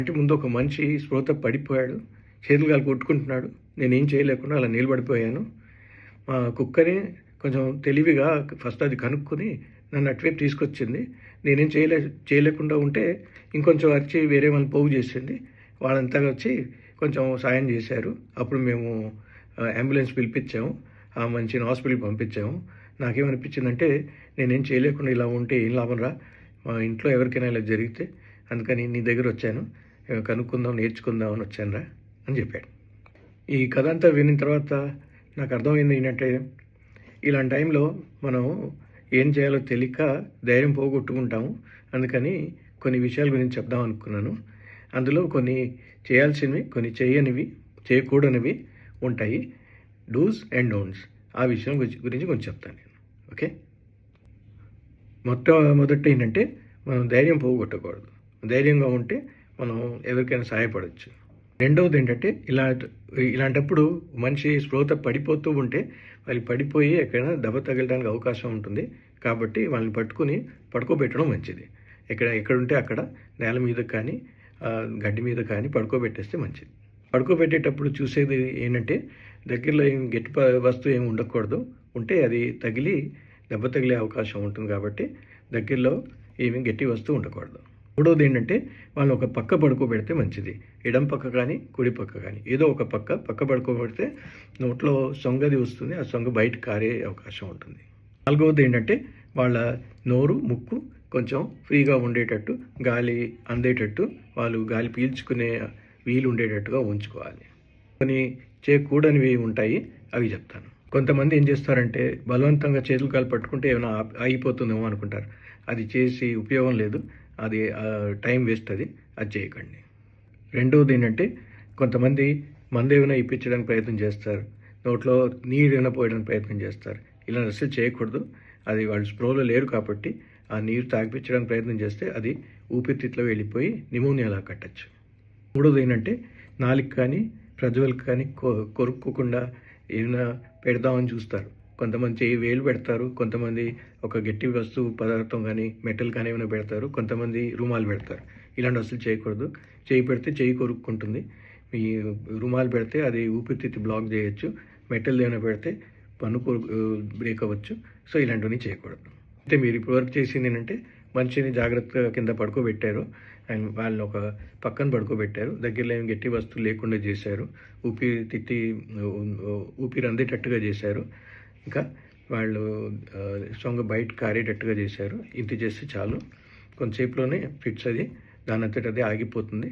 ఇంటి ముందు ఒక మనిషి స్పృహ పడిపోయాడు. చేతులు కాళ్ళు కొట్టుకుంటున్నాడు. నేనేం చేయలేకుండా అలా నిలబడిపోయాను. మా కుక్కని కొంచెం తెలివిగా ఫస్ట్ అది కనుక్కొని నన్ను అటువైపు తీసుకొచ్చింది. నేనేం చేయలేకుండా ఉంటే ఇంకొంచెం అరిచి వేరే వాళ్ళని పోగు చేసింది. వాళ్ళంతా వచ్చి కొంచెం సాయం చేశారు. అప్పుడు మేము అంబులెన్స్ పిలిపించాము. ఆ మనిషిని హాస్పిటల్కి పంపించాము. నాకేమనిపించిందంటే నేనేం చేయలేకుండా ఇలా ఉంటే ఏం లాభం రా, మా ఇంట్లో ఎవరికైనా ఇలా జరిగితే, అందుకని నీ దగ్గర వచ్చాను, కనుక్కుందాం నేర్చుకుందాం అని వచ్చానురా అని చెప్పాడు. ఈ కథ అంతా విన్న తర్వాత నాకు అర్థమైంది ఏంటంటే, ఇలాంటి టైంలో మనం ఏం చేయాలో తెలియక ధైర్యం పోగొట్టుకుంటాము. అందుకని కొన్ని విషయాల గురించి చెప్దాం అనుకున్నాను. అందులో కొన్ని చేయాల్సినవి, కొన్ని చేయకూడనివి ఉంటాయి. Dos and don'ts. ఆ విషయం గురించి కొంచెం చెప్తాను నేను. ఓకే, మొదట ఏంటంటే మనం ధైర్యం పోగొట్టకూడదు. ధైర్యంగా ఉంటే మనం ఎవరికైనా సహాయపడవచ్చు. రెండవది ఏంటంటే ఇలాంటప్పుడు మనిషి స్పృహ పడిపోతూ ఉంటే వాళ్ళు పడిపోయి ఎక్కడైనా దెబ్బ తగలడానికి అవకాశం ఉంటుంది. కాబట్టి వాళ్ళని పట్టుకుని పడుకోబెట్టడం మంచిది. ఎక్కడుంటే అక్కడ నేల మీద కానీ గడ్డి మీద కానీ పడుకోబెట్టేస్తే మంచిది. పడుకోబెట్టేటప్పుడు చూసేది ఏంటంటే దగ్గరలో ఏం గట్టి వస్తువు ఏమి ఉండకూడదు. ఉంటే అది తగిలి దెబ్బ తగిలే అవకాశం ఉంటుంది. కాబట్టి దగ్గరలో ఏమి గట్టి వస్తువు ఉండకూడదు. మూడవది ఏంటంటే వాళ్ళని ఒక పక్క పడుకోబెడితే మంచిది. ఎడం పక్క కానీ కుడి పక్క కానీ ఏదో ఒక పక్క పడుకోబెడితే నోట్లో సొంగది వస్తుంది. ఆ సొంగ బయట కారే అవకాశం ఉంటుంది. నాలుగవది ఏంటంటే వాళ్ళ నోరు ముక్కు కొంచెం ఫ్రీగా ఉండేటట్టు, గాలి అందేటట్టు, వాళ్ళు గాలి పీల్చుకునే వీలు ఉండేటట్టుగా ఉంచుకోవాలి. కొన్ని చేయకూడనివి ఉంటాయి, అవి చెప్తాను. కొంతమంది ఏం చేస్తారంటే బలవంతంగా చేతులు కాలు పట్టుకుంటే ఏమైనా ఆగిపోతుందేమో అనుకుంటారు. అది చేసి ఉపయోగం లేదు. అది టైం వేస్ట్. అది చేయకండి. రెండవది ఏంటంటే కొంతమంది మందు ఏమైనా ఇప్పించడానికి ప్రయత్నం చేస్తారు. నోట్లో నీరు ఏమైనా పోయడానికి ప్రయత్నం చేస్తారు. ఇలా అసలు చేయకూడదు. అది వాళ్ళు స్ప్రోలో లేరు కాబట్టి ఆ నీరు తాగిపించడానికి ప్రయత్నం చేస్తే అది ఊపిరితిత్తులో వెళ్ళిపోయి నిమోనియాలా కట్టచ్చు. మూడవది ఏంటంటే నాలుక కానీ ప్రజ్వలకు కానీ కొరుక్కోకుండా ఏమైనా పెడదామని చూస్తారు. కొంతమంది వేలు పెడతారు, కొంతమంది ఒక గట్టి వస్తువు పదార్థం కానీ మెటల్ కానీ ఏమైనా పెడతారు, కొంతమంది రుమాలు పెడతారు. ఇలాంటి అసలు చేయకూడదు. చేయి పెడితే చేయి కొరుక్కుంటుంది. ఈ రుమాలు పెడితే అది ఊపిరితిత్తి బ్లాక్ చేయొచ్చు. మెటల్ ఏమైనా పెడితే పన్ను బ్రేక్ అవ్వచ్చు. సో ఇలాంటివన్నీ చేయకూడదు. అయితే మీరు ఇప్పుడు వర్క్ చేసింది ఏంటంటే మనిషిని జాగ్రత్తగా కింద పడుకోబెట్టారు అండ్ వాళ్ళని ఒక పక్కన పడుకోబెట్టారు. దగ్గరలో ఏమి గట్టి వస్తువులు లేకుండా చేశారు. ఊపిరి అందేటట్టుగా చేశారు. ఇంకా వాళ్ళు సొంగ బయట కారేటట్టుగా చేశారు. ఇంత చేస్తే చాలు. కొంతసేపులోనే ఫిట్స్ అది దాని అంతటా అదే ఆగిపోతుంది.